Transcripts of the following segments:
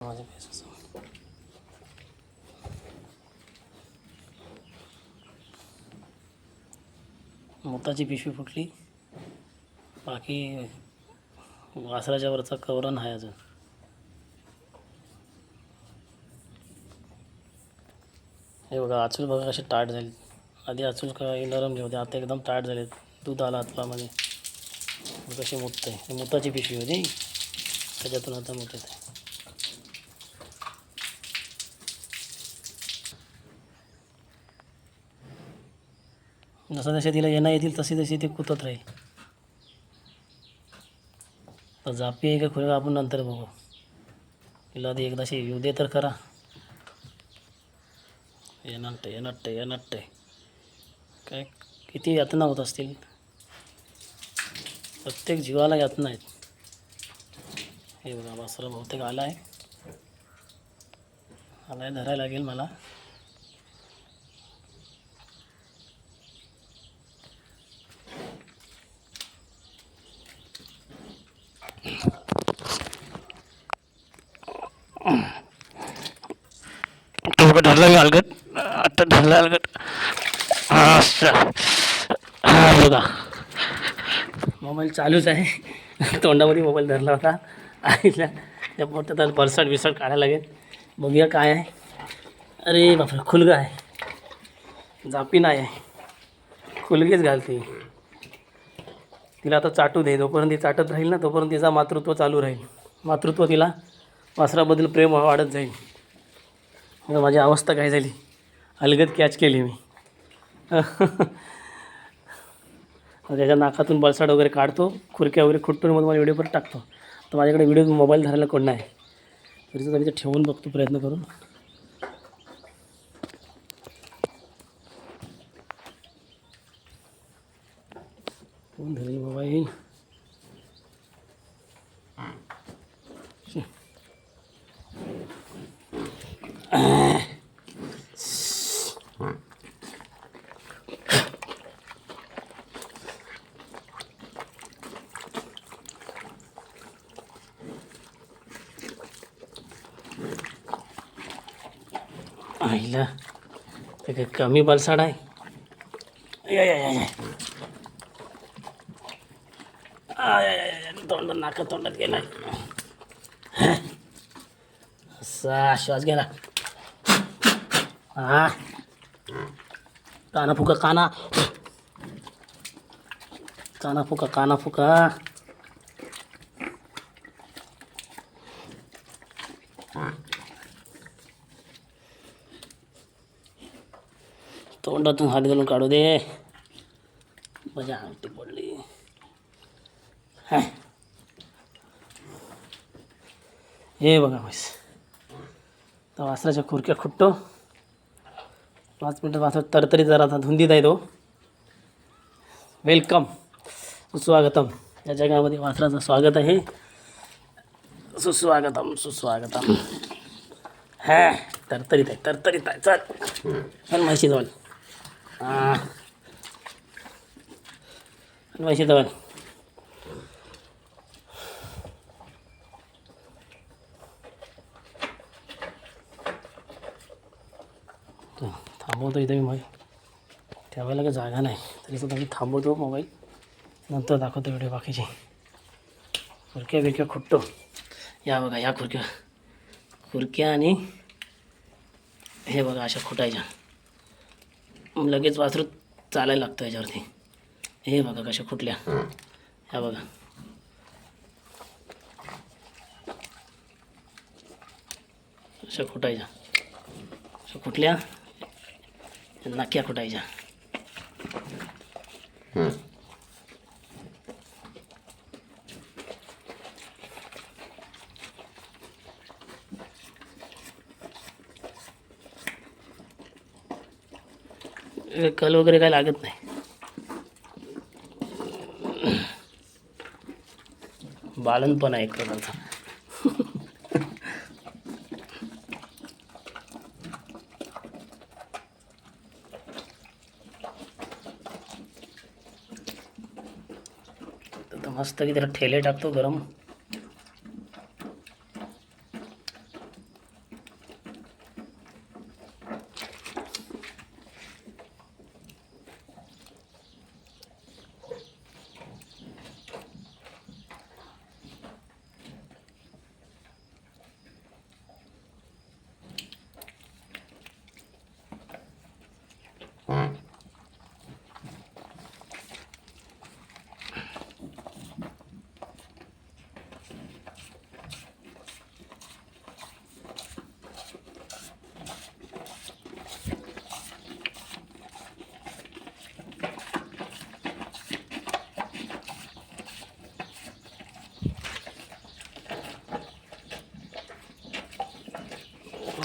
माझ्या पैशाचं मोताची पिशवी फुटली. बाकी वासराच्या वरचा कवरण आहे अजून. हे बघा आचूल बघा कसे टाट झाले. आधी आचूल काही नरम होते, आता एकदम टाट झाले. दूध आला हातपामध्ये कशी मुतते. हे मोताची पिशवी होती, त्याच्यातून आता मुतत आहे. जसं जसे तिला येणं येतील तशी तशी ते कुतत राहील. तर जापी आहे का खुले आपण नंतर बघू. तिला आधी एकदाशी येऊ दे तर करा. येणट्टे काय किती यातना होत असतील. प्रत्येक जीवाला यातना आहेत. हे बघा वासरा बहुतेक आलाय धरायला लागेल मला. धरला अलगट, आता धरला अलगट. बघा मोबाईल चालूच आहे. तोंडामध्ये मोबाईल धरला होता. आईला त्या पोटात बरसाट बिरसाट काढायला लागेल. बघूया काय आहे. अरे बापरे खुलगा आहे, जापी नाही आहे, खुलगेच घालते. तिला आता चाटू दे. जोपर्यंत ती चाटत राहील ना तोपर्यंत तिचा मातृत्व चालू राहील. मातृत्व तिला वासराबद्दल प्रेम वाढत जाईल. माझी अवस्था काय झाली, अलगद कॅच केली मी. त्याच्या नाकातून बळसाट वगैरे काढतो, खुरक्या वगैरे खुटतो, मग मला व्हिडिओ पण टाकतो. तर माझ्याकडे व्हिडिओ मोबाईल धरायला कोण नाही, तरी सुद्धा मी ते ठेवून बघतो प्रयत्न करून. कोण धरेल मोबाईल. आईला ते काही कमी बलसाड आहे. तोंड नाका तोंडात गेलाय. असा श्वास गेला. हा काना फुका काना काना फुका काना फुका. तोंडातून हात घालून काढू दे. मजा अंगठी पडली. हे बघा म्हैस तर वासराच्या खुरक्या खुटतो. 5 मिनटात वासरा तरतरी जरा धुंदीत आहे तो. वेलकम सुस्वागतम. या जगामध्ये वासराचं स्वागत आहे. सुस्वागतम सुस्वागतम. तरतरीत आहे. चल म्हैशी जवळ. म्हैशी जवळ. थांबवतो इथे मी. ठेवायला काही जागा नाही, तरी सुद्धा मी थांबवतो मोबाईल. नंतर दाखवतो व्हिडिओ बाकीचे. खुरक्या बिरक्या खुटतो. या बघा या खुरक्या आणि हे बघा अशा खुटायच्या. लगेच वासरू चालायला लागतं याच्यावरती. हे बघा कशा खुटल्या. ह्या बघा अशा खुटायच्या. अशा खुटल्या नाक्या खुटायच्या. कल वगैरे काय लागत नाही. बाळणपणा एक प्रकारचा. तर मस्त की त्याला ठेले टाकतो गरम.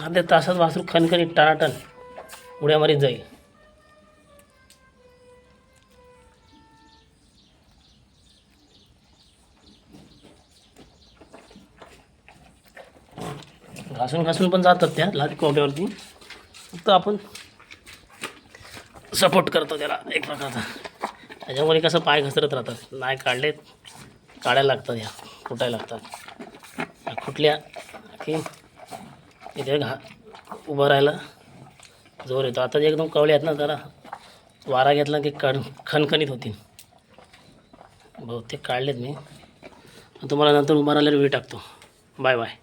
अर्ध्या तासात वासरू खणखणीत टाणाटण उड्या मारीत जाईल. घासून घासून पण जातात त्या लादी कोंबड्यावरती, फक्त आपण सपोर्ट करतो त्याला एक प्रकारचा. त्याच्यामुळे कसं पाय घसरत राहतात, नाही काढले काढायला लागतात, या फुटायला लागतात कुठल्या की इथे उभं राहायला जोर येतो. आता जे एकदम कवळे आहेत ना, जरा वारा घेतला की खणखणीत होतील. बहुतेक काढलेत मी, तुम्हाला नंतर उभं राहिल्यावर वेळ टाकतो. Bye bye.